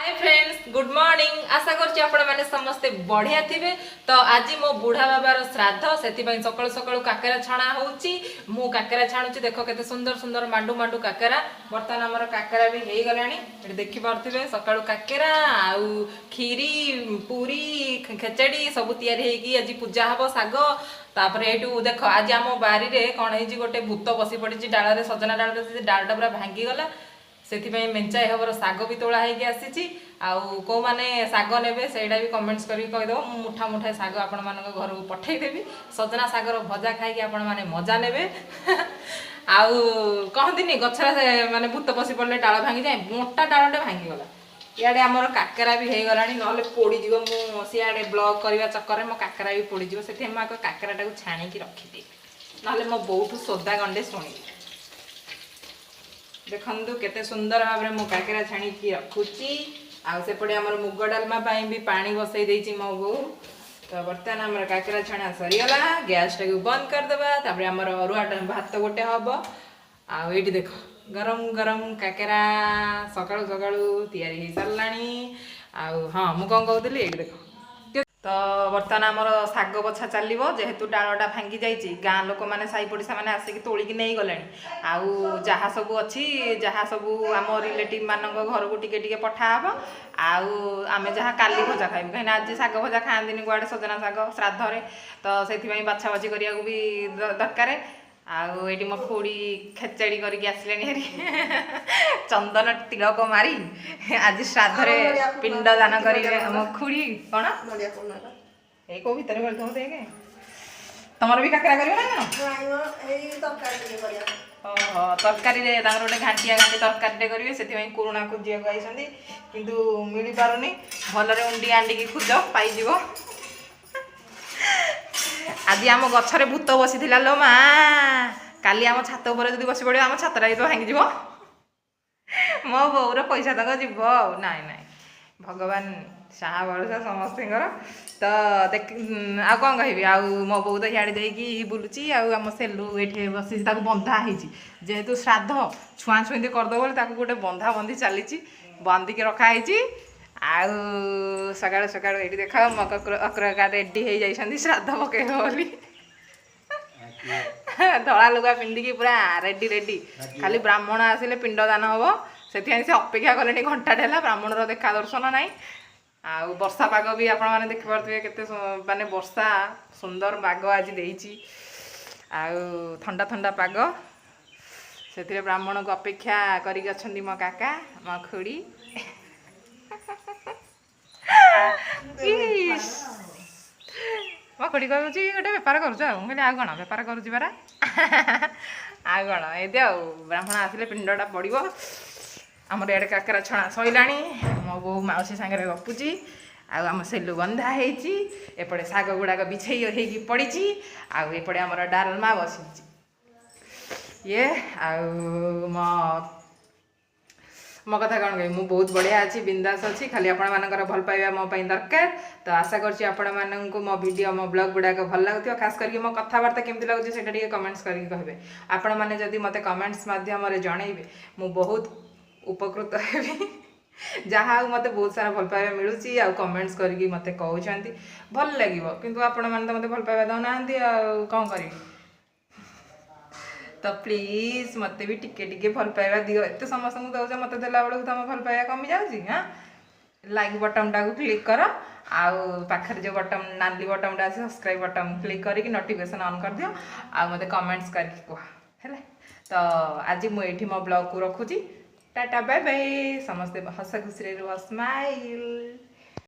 Hi friends good morning आशा करछि आपण माने समस्ते बढ़िया थिबे। तो आज मो बुढ़ा बाबार श्राद्ध सेति पई सकाळु सकाळु काकेरा छणा होउची। मु काकेरा छाणुची देखो केते सुंदर सुंदर मांडू मांडू काकेरा। बर्तमान हमर काकेरा भी हेई गलानी एठी देखि पारथिबे। सकाळु काकेरा आउ खीरी पूरी खेचड़ी सब तयारी हेकी आज पूजा हबो साग। तापर एठू देखो आज आम बारी रे कोन हेजी गोटे भूत बसी पड़िची डाळ रे सजना डाळ रे डाळटा पूरा भांगी गला। से मेंचाए हबर साग भी तोड़ा होगी आसी को मैंने साग ने से कमेंट्स कर कहीदेव मुठा मुठा साग आपण मान घर को पठेदेवी। सजना सागर भजा खाई आपण मैंने मजा ने आउ कहती गचरा माने भूत पशि पड़े डाल भांगी जाए मोटा डालटे भांगी गला। इे आमर काकेरा भी हो गला ना पोड़ीज मुझे ब्लॉग करने चक्कर में मो काकेरा भी पोड़ीज से काकेरा छाणी रखिदी ना मो बहुत सोदा गंडे शुणी देखु केते सुंदर भाव में मो काकेरा छाणी रखुची। आउपटे आम मुग डालमा भी पानी बसई देती मो बो। तो बर्तमान आम काकेरा छाणा सरीगला गैस टाक बंद करदे। आमर अरुआ भात गोटे हम आठ देख गरम गरम काकेरा सकाळु सकाळु तैयारी हो सारा। हाँ मुझे कौन कहती ये देख तो बर्तमान आमर साग बछा चलो जेहेतु डालटा भांगी जाइए गाँ लोक मैंने साई पड़िशा मैंने आसिक तोलिकी नहीं गले। आउ जहाँ सब अच्छी जहाँ सब आम रिलेटिव मान घर को टिके पठाब आम जहाँ काली भजा खाइबू कहीं आज साग भजा खाती गुआड़े सजना साग श्राद्ध तो से बाछा बाछी करा भी दरकार। आईटी मो खुड़ी खेचड़ी करके आसले चंदन तिलक मारी आज श्राद्ध पिंड दान करेंगे मो खुड़ी कौन ये कौ भर गलत देखे तुम भी काकेरा कर तरकारी गोटे घाटिया घाटी तरकारी करेंगे से पुराणा खोजा आई किंतु मिल पारुनी भलरे उंडी आंडिकी खोज पाइज। आज आम गछरे भूत बसी लो माँ काली आम छात उपर जब बस पड़े आम छातटा तो भांगी मो बोर पैसा तक जीव नाई नाई भगवान साहा भरोसा समस्त। तो देख आ कौन कह मो बो तो इे देकी बुलूची आम सेलू ये बस बंधा जेहेतु श्राद्ध छुआ छुई करदे बोले गोटे बंधा बंधी चली बंधिकी रखाई। आउ सकाल सकाल ये देख अक्रा रेडी हो जाती श्राद्ध पकड़ बोली धला लुगा पिंधिकी पूरा रेडी रेडी खाली ब्राह्मण आसिले पिंड दान हम से अपेक्षा कले घंटा है ब्राह्मण देखा दर्शन ना। आउ वर्षा पाग भी आपण मैंने देखिपे केते माने वर्षा सुंदर पाग आज देइची आउ ठंडा ठंडा पाग से ब्राह्मण को अपेक्षा करी अछंती मो काका मो खुड़ी। मो खुड़ी कहूँ गोटे बेपार करुण बेपार करुची परा आ कौन ये ब्राह्मण आसिले पिंडटा पड़ो आमर इे काकेरा छणा सैला मो बो मौसी सागर गपुची आम सेलु बंधा होपटे शाग गुड़ाक बिछे हो पड़ी आउपटे आमर डालमा बसी ये मो मो कथा कौन कह मुझे बहुत बढ़िया अच्छी बिंदास अच्छी खाली आपण मानकर भल पाइबा मो पई दरकार। तो आशा करछि आपण माननकु मो वीडियो मो ब्लॉग गुड़ाक भल लागुथिबो खास करके मो कथावार्ता केमति लागुछि सेटा टिके कमेंट्स करके कहबे। आपण माने जदि मते कमेंट्स माध्यम रे जणैबे मु बहुत उपकृत हेबी जहाँ मते बहुत सारा भल पाइबा मिलुची आ कमेंट्स करके मते कहउछंती भल लागिवो किंतु आपण माने तो मते भल पाइबा दउनांती आ कोन करिवि। तो प्लीज मत भी टिके टिके भल पाइबा दियो एत समस्त दौच मत देला बेलू तुम भल पाइबा कमी जाऊँगी। हाँ लाइक बटन टाक क्लिक कर आखिर जो बटन नाली बटन टा सब्सक्राइब बटन क्लिक करके नोटिफिकेशन ऑन कर दियो आ मते कमेंट्स करके कह है। तो आज मुझे मो ब्लॉग को रखुची टाटा बाय बाय समस्ते हस खुशी रुह स्माइल।